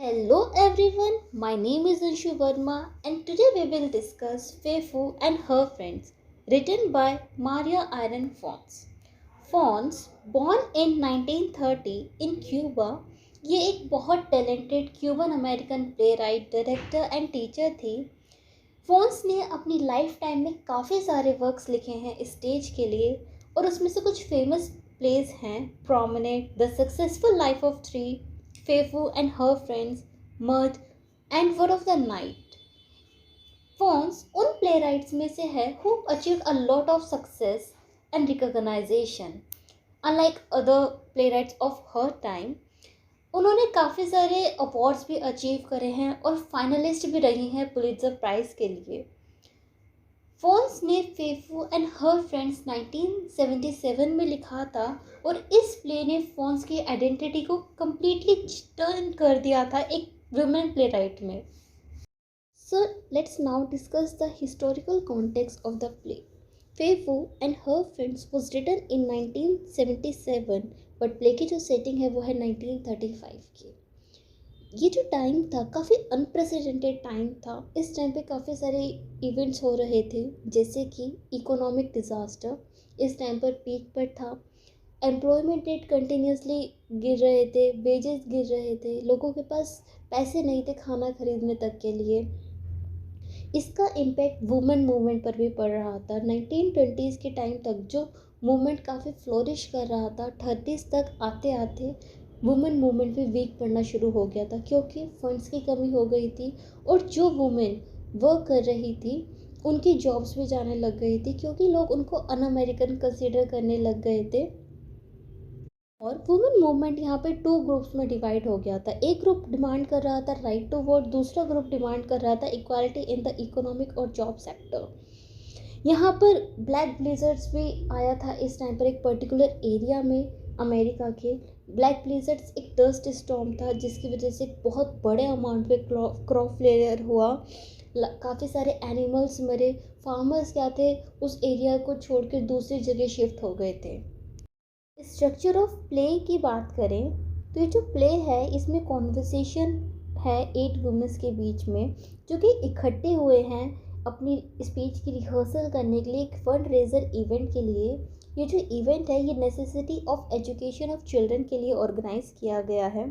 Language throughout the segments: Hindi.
Hello everyone, my name is Anshu Verma and today we will discuss Fei Fu and Her Friends, written by Maria Iron Fons. Fons, born in 1930 in Cuba, ये एक बहुत talented Cuban American play right, director and teacher थी। फोन्स ने अपनी लाइफ टाइम में काफ़ी सारे वर्क्स लिखे हैं स्टेज के लिए और उसमें से कुछ फेमस प्लेज हैं prominent, the successful life of three, Fefu and her friends, mud and word of the night. Fornes उन प्ले राइट्स में से है who achieve a lot of success and recognisation unlike other playwrights of her time. उन्होंने काफ़ी सारे अवार्ड्स भी अचीव करे हैं और फाइनलिस्ट भी रही हैं पुलित्जर प्राइज़ के लिए। फोन्स ने फेफू एंड हर फ्रेंड्स 1977 में लिखा था और इस प्ले ने फोन्स की आइडेंटिटी को कम्प्लीटली टर्न कर दिया था एक वुमेन प्ले राइट में। So let's now discuss the historical context of the play. Fei Fu and Her Friends was written in 1977 but play की जो सेटिंग है वो है 1935 की। ये जो टाइम था काफ़ी अनप्रेसिडेंटेड टाइम था। इस टाइम पे काफ़ी सारे इवेंट्स हो रहे थे जैसे कि इकोनॉमिक डिज़ास्टर इस टाइम पर पीक पर था। एम्प्लॉयमेंट रेट कंटिन्यूसली गिर रहे थे, वेजेस गिर रहे थे, लोगों के पास पैसे नहीं थे खाना खरीदने तक के लिए। इसका इम्पैक्ट वुमेन मूवमेंट पर भी पड़ रहा था। 1920s के टाइम तक जो मूवमेंट काफ़ी फ्लोरिश कर रहा था, 30s तक आते आते वुमेन मूवमेंट भी वीक पड़ना शुरू हो गया था क्योंकि फंड्स की कमी हो गई थी और जो वुमेन वर्क कर रही थी उनकी जॉब्स भी जाने लग गई थी क्योंकि लोग उनको अन अमेरिकन कंसिडर करने लग गए थे। और वुमेन मूवमेंट यहाँ पे टू ग्रुप्स में डिवाइड हो गया था। एक ग्रुप डिमांड कर रहा था राइट टू वोट, दूसरा ग्रुप डिमांड कर रहा था इक्वालिटी इन द इकोनॉमिक और जॉब सेक्टर। यहाँ पर ब्लैक ब्लिजर्ड्स भी आया था इस टाइम पर एक पर्टिकुलर एरिया में अमेरिका के। ब्लैक ब्लिजर्ड्स एक डस्ट स्टॉर्म था जिसकी वजह से बहुत बड़े अमाउंट में क्रॉप फेलियर हुआ, काफ़ी सारे एनिमल्स मरे, फार्मर्स क्या थे उस एरिया को छोड़कर दूसरी जगह शिफ्ट हो गए थे। स्ट्रक्चर ऑफ प्ले की बात करें तो ये जो प्ले है इसमें कॉन्वर्सेशन है 8 वुमेन्स के बीच में जो कि इकट्ठे हुए हैं अपनी स्पीच की रिहर्सल करने के लिए एक फंड रेजर इवेंट के लिए। ये जो इवेंट है ये necessity of education of children के लिए ऑर्गेनाइज किया गया है।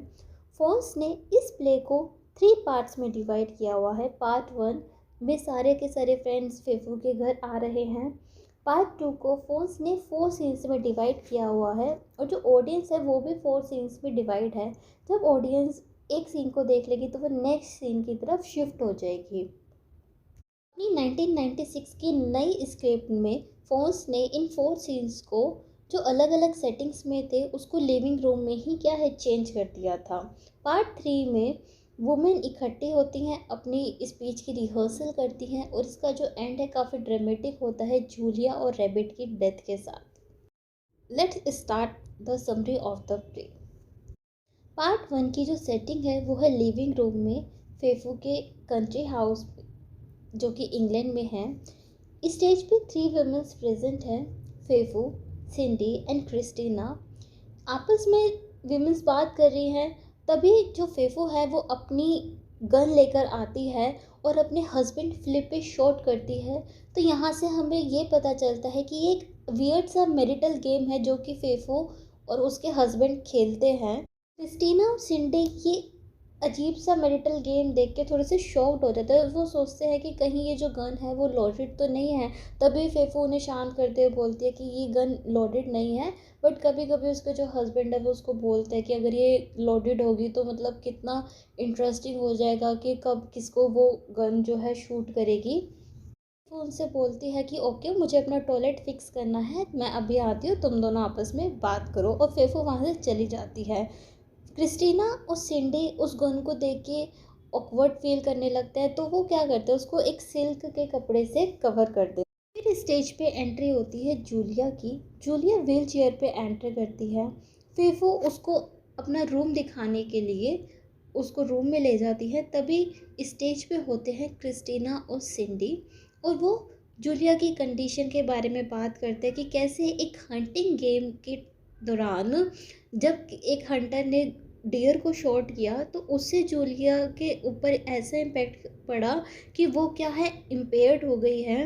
फॉन्स ने इस प्ले को 3 पार्ट्स में डिवाइड किया हुआ है। पार्ट 1 में सारे के सारे फ्रेंड्स फेफू के घर आ रहे हैं। पार्ट 2 को फोन्स ने 4 सीन्स में डिवाइड किया हुआ है और जो ऑडियंस है वो भी 4 सीन्स में डिवाइड है। जब ऑडियंस एक सीन को देख लेगी तो वो नेक्स्ट सीन की तरफ शिफ्ट हो जाएगी। अपनी 1996 की नई स्क्रिप्ट में फोन्स ने इन 4 सीन्स को जो अलग अलग सेटिंग्स में थे उसको लिविंग रूम में ही क्या है चेंज कर दिया था। पार्ट 3 में वुमेन इकट्ठी होती हैं, अपनी स्पीच की रिहर्सल करती हैं और इसका जो एंड है काफ़ी ड्रामेटिक होता है जूलिया और रैबिट की डेथ के साथ। Let's start the summary of the play. Part 1 की जो सेटिंग है वो है लिविंग रूम में फेफू के कंट्री हाउस जो कि इंग्लैंड में है। स्टेज पे 3 वुमेन्स प्रेजेंट हैं, फेफू, सिंडी एंड क्रिस्टीना। आपस में विमेंस बात कर रही हैं तभी जो फेफू है वो अपनी गन लेकर आती है और अपने हस्बैंड फिलिप पे शॉट करती है। तो यहाँ से हमें ये पता चलता है कि ये एक वियर्ड सा मैरिटल गेम है जो कि फेफू और उसके हस्बैंड खेलते हैं। क्रिस्टीना और सिंडी ये अजीब सा मैरिटल गेम देख के थोड़े से शॉक्ड हो जाते हैं। वो सोचते हैं कि कहीं ये जो गन है वो लोडेड तो नहीं है। तभी फेफू उन्हें शांत करते हुए बोलती है कि ये गन लोडेड नहीं है। बट कभी कभी उसके जो हस्बैंड है वो उसको बोलते हैं कि अगर ये लोडेड होगी तो मतलब कितना इंटरेस्टिंग हो जाएगा कि कब किसको वो गन जो है शूट करेगी। वो उनसे बोलती है कि ओके मुझे अपना टॉयलेट फिक्स करना है, मैं अभी आती हूँ, तुम दोनों आपस में बात करो। और फेफू वहाँ से चली जाती है। क्रिस्टीना और सिंडी उस गन को देख के ऑकवर्ड फील करने लगते हैं तो वो क्या करते हैं उसको एक सिल्क के कपड़े से कवर कर देते हैं। फिर स्टेज पे एंट्री होती है जूलिया की। जूलिया व्हील चेयर पे एंटर करती है। फिर वो उसको अपना रूम दिखाने के लिए उसको रूम में ले जाती है। तभी स्टेज पे होते हैं क्रिस्टीना और सिंडी और वो जूलिया की कंडीशन के बारे में बात करते हैं कि कैसे एक हंटिंग गेम के दौरान जब एक हंटर ने डियर को शॉट किया तो उससे जूलिया के ऊपर ऐसा इम्पैक्ट पड़ा कि वो क्या है इम्पेयर्ड हो गई है,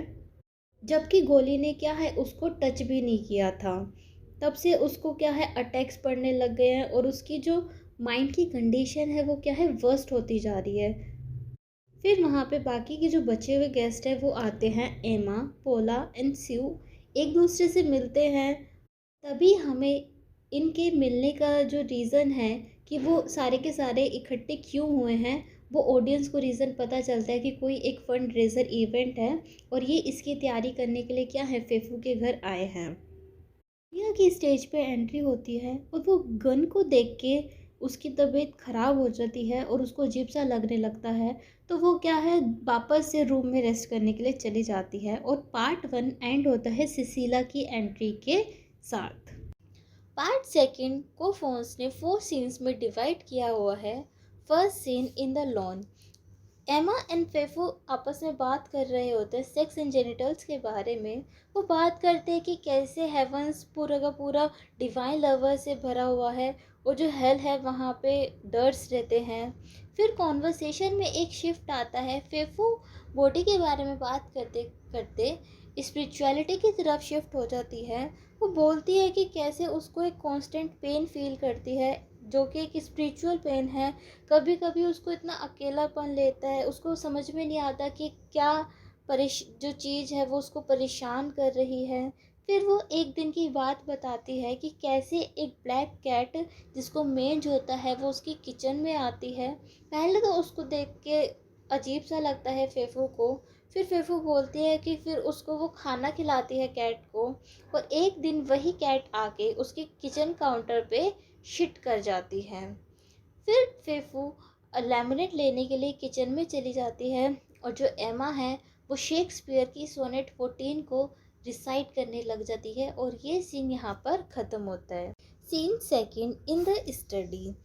जबकि गोली ने क्या है उसको टच भी नहीं किया था। तब से उसको क्या है अटैक्स पड़ने लग गए हैं और उसकी जो माइंड की कंडीशन है वो क्या है वर्स्ट होती जा रही है। फिर वहाँ पे बाकी के जो बचे हुए गेस्ट हैं वो आते हैं, एमा, पोला एंड स्यू एक दूसरे से मिलते हैं। तभी हमें इनके मिलने का जो रीज़न है कि वो सारे के सारे इकट्ठे क्यों हुए हैं, वो ऑडियंस को रीज़न पता चलता है कि कोई एक फंड रेजर इवेंट है और ये इसकी तैयारी करने के लिए क्या है फेफू के घर आए हैं। रिया की स्टेज पे एंट्री होती है और वो गन को देख के उसकी तबीयत ख़राब हो जाती है और उसको अजीब सा लगने लगता है। तो वो क्या है वापस से रूम में रेस्ट करने के लिए चली जाती है और पार्ट 1 एंड होता है सिसिला की एंट्री के साथ। पार्ट सेकंड को फोन्स ने 4 सीन्स में डिवाइड किया हुआ है। First seen in the lawn, एमा एंड फेफू आपस में बात कर रहे होते हैं सेक्स एंड जेनिटल्स के बारे में। वो बात करते हैं कि कैसे हेवंस पूरा का पूरा डिवाइन लवर से भरा हुआ है और जो हेल है वहाँ पे डर्स रहते हैं। फिर कॉन्वर्सेशन में एक शिफ्ट आता है, फेफू बॉडी के बारे में बात करते करते स्पिरिचुअलिटी की तरफ शिफ्ट हो जाती है। वो बोलती है कि कैसे उसको एक कांस्टेंट पेन फील करती है जो कि एक स्पिरिचुअल पेन है। कभी कभी उसको इतना अकेलापन लेता है, उसको समझ में नहीं आता कि क्या जो चीज़ है वो उसको परेशान कर रही है। फिर वो एक दिन की बात बताती है कि कैसे एक ब्लैक कैट जिसको मेंज होता है वो उसकी किचन में आती है। पहले तो उसको देख के अजीब सा लगता है फेफू को। फिर फेफू बोलती है कि फिर उसको वो खाना खिलाती है कैट को, और एक दिन वही कैट आके उसके किचन काउंटर पे शिट कर जाती है। फिर फेफू लेमनेड लेने के लिए किचन में चली जाती है और जो एमा है वो शेक्सपियर की सोनेट 14 को रिसाइट करने लग जाती है और ये सीन यहाँ पर ख़त्म होता है। Scene second in the study,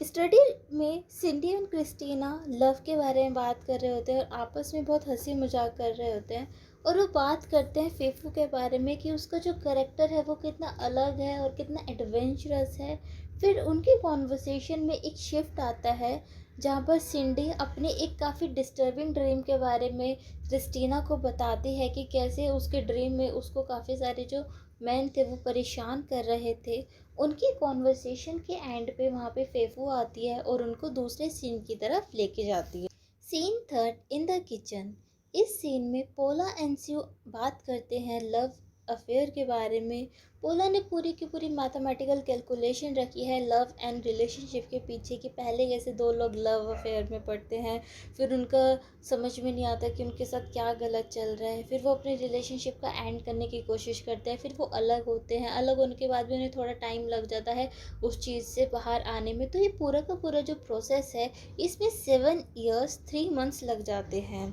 study में सिंडी और क्रिस्टीना लव के बारे में बात कर रहे होते हैं और आपस में बहुत हंसी मजाक कर रहे होते हैं। और वो बात करते हैं फेफू के बारे में कि उसका जो करेक्टर है वो कितना अलग है और कितना एडवेंचरस है। फिर उनकी कॉन्वर्सेशन में एक शिफ्ट आता है जहाँ पर सिंडी अपने एक काफ़ी डिस्टर्बिंग ड्रीम के बारे में क्रिस्टीना को बताती है कि कैसे उसके ड्रीम में उसको काफ़ी सारे जो मैन थे वो परेशान कर रहे थे। उनकी कॉन्वर्सेशन के एंड पे वहाँ पे फेफू आती है और उनको दूसरे सीन की तरफ लेके जाती है। Scene third in the kitchen, इस सीन में पोला एंड स्यू बात करते हैं लव अफेयर के बारे में। पोला ने पूरी की पूरी मैथमेटिकल कैलकुलेशन रखी है लव एंड रिलेशनशिप के पीछे कि पहले कैसे दो लोग लव अफेयर में पड़ते हैं, फिर उनका समझ में नहीं आता कि उनके साथ क्या गलत चल रहा है, फिर वो अपने रिलेशनशिप का एंड करने की कोशिश करते हैं, फिर वो अलग होते हैं, अलग होने के बाद भी उन्हें थोड़ा टाइम लग जाता है उस चीज़ से बाहर आने में। तो ये पूरा का पूरा जो प्रोसेस है इसमें 7 years 3 months लग जाते हैं।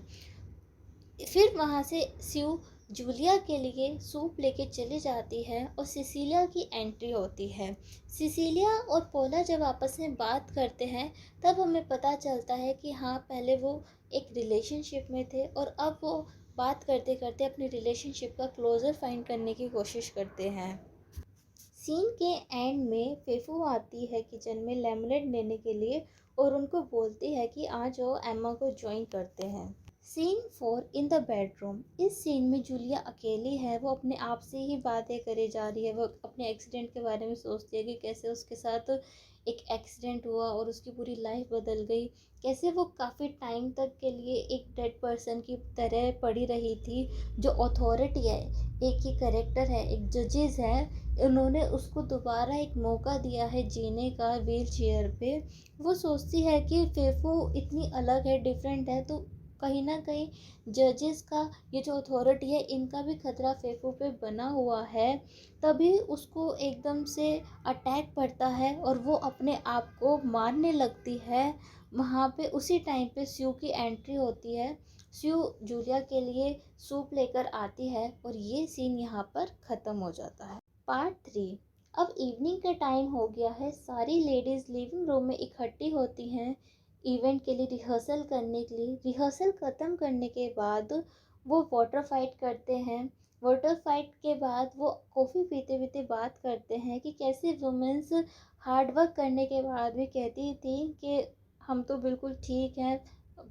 फिर वहाँ से स्यू जूलिया के लिए सूप लेके चली जाती है और सिसिलिया की एंट्री होती है। सिसिलिया और पोला जब आपस में बात करते हैं तब हमें पता चलता है कि हाँ पहले वो एक रिलेशनशिप में थे और अब वो बात करते करते अपनी रिलेशनशिप का क्लोज़र फाइंड करने की कोशिश करते हैं। सीन के एंड में फेफू आती है किचन में लेमनेड लेने के लिए और उनको बोलती है कि आज वो एम्मा को ज्वाइन करते हैं। सीन 4 इन द बेडरूम, इस सीन में जूलिया अकेली है, वो अपने आप से ही बातें करे जा रही है। वो अपने एक्सीडेंट के बारे में सोचती है कि कैसे उसके साथ एक एक्सीडेंट हुआ और उसकी पूरी लाइफ बदल गई, कैसे वो काफ़ी टाइम तक के लिए एक डेड पर्सन की तरह पड़ी रही थी। जो अथॉरिटी है, एक ही करेक्टर है, एक जजेस है, उन्होंने उसको दोबारा एक मौका दिया है जीने का व्हील चेयर पे। वो सोचती है कि फेफू इतनी अलग है, डिफरेंट है, तो कहीं ना कहीं जजेस का ये जो अथॉरिटी है इनका भी खतरा फेफू पे बना हुआ है। तभी उसको एकदम से अटैक पड़ता है और वो अपने आप को मारने लगती है। वहाँ पे उसी टाइम पे स्यू की एंट्री होती है। स्यू जूलिया के लिए सूप लेकर आती है और ये सीन यहाँ पर ख़त्म हो जाता है। पार्ट 3, अब इवनिंग का टाइम हो गया है, सारी लेडीज़ लिविंग रूम में इकट्ठी होती हैं इवेंट के लिए रिहर्सल करने के लिए। रिहर्सल ख़त्म करने के बाद वो वाटर फाइट करते हैं। वाटर फाइट के बाद वो कॉफ़ी पीते पीते बात करते हैं कि कैसे वुमेन्स हार्ड वर्क करने के बाद भी कहती थी कि हम तो बिल्कुल ठीक हैं।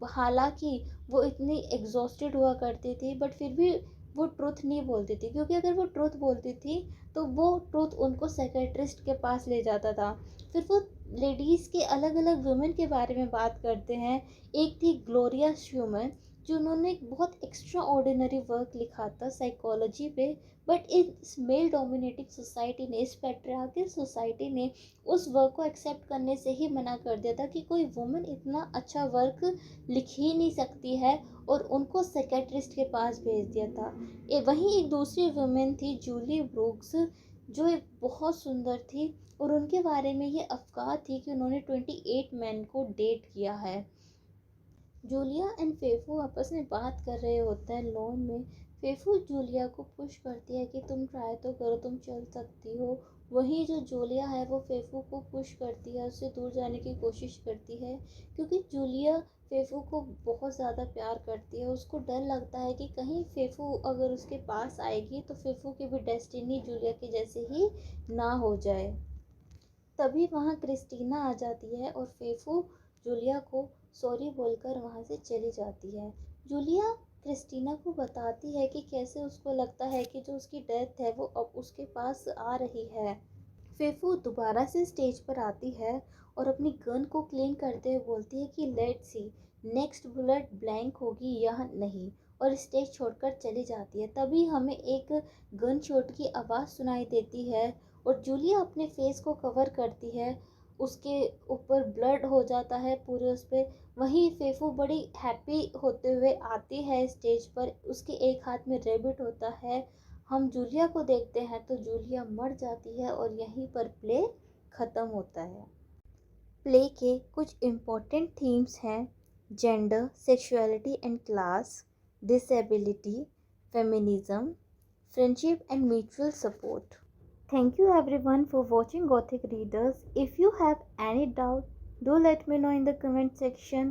हालांकि वो इतनी एग्जॉस्टेड हुआ करती थी बट फिर भी वो ट्रुथ नहीं बोलती थी, क्योंकि अगर वो ट्रुथ बोलती थी तो वो ट्रुथ उनको साइकेट्रिस्ट के पास ले जाता था। फिर वो लेडीज़ के अलग अलग वुमेन के बारे में बात करते हैं। एक थी ग्लोरिया ह्यूमन, जिन्होंने एक बहुत एक्स्ट्रा ऑर्डिनरी वर्क लिखा था साइकोलॉजी पे, बट इस मेल डोमिनेटिंग सोसाइटी ने, इस पैट्रियार्कल सोसाइटी ने उस वर्क को एक्सेप्ट करने से ही मना कर दिया था कि कोई वुमन इतना अच्छा वर्क लिख ही नहीं सकती है, और उनको साइकेट्रिस्ट के पास भेज दिया था। वहीं एक दूसरी वुमेन थी जूली ब्रूक्स, जो एक बहुत सुंदर थी, और उनके बारे में ये अफवाह थी कि उन्होंने 28 मैन को डेट किया है। जूलिया एंड फेफू आपस में बात कर रहे होते हैं लॉन में। फेफू जूलिया को पुश करती है कि तुम ट्राई तो करो, तुम चल सकती हो। वहीं जो जूलिया है वो फेफू को पुश करती है, उससे दूर जाने की कोशिश करती है, क्योंकि जूलिया फेफू को बहुत ज़्यादा प्यार करती है। उसको डर लगता है कि कहीं फेफू अगर उसके पास आएगी तो फेफू की भी डेस्टिनी जूलिया के जैसे ही ना हो जाए। तभी वहाँ क्रिस्टीना आ जाती है और फेफू जूलिया को सॉरी बोलकर वहाँ से चली जाती है। जूलिया क्रिस्टीना को बताती है कि कैसे उसको लगता है कि जो उसकी डेथ है वो अब उसके पास आ रही है। फेफू दोबारा से स्टेज पर आती है और अपनी गन को क्लीन करते हुए बोलती है कि let's see next bullet blank होगी या नहीं, और स्टेज छोड़कर चली जाती है। तभी हमें एक गन शॉट की आवाज़ सुनाई देती है और जूलिया अपने फेस को कवर करती है, उसके ऊपर ब्लड हो जाता है पूरे उस पर। वहीं फेफू बड़ी हैप्पी होते हुए आती है स्टेज पर, उसके एक हाथ में रेबिट होता है। हम जूलिया को देखते हैं तो जूलिया मर जाती है और यहीं पर प्ले ख़त्म होता है। प्ले के कुछ इम्पोर्टेंट थीम्स हैं: gender, sexuality and class, disability, feminism, friendship and mutual support. Thank you everyone for watching Gothic Readers. If you have any doubt, do let me know in the comment section.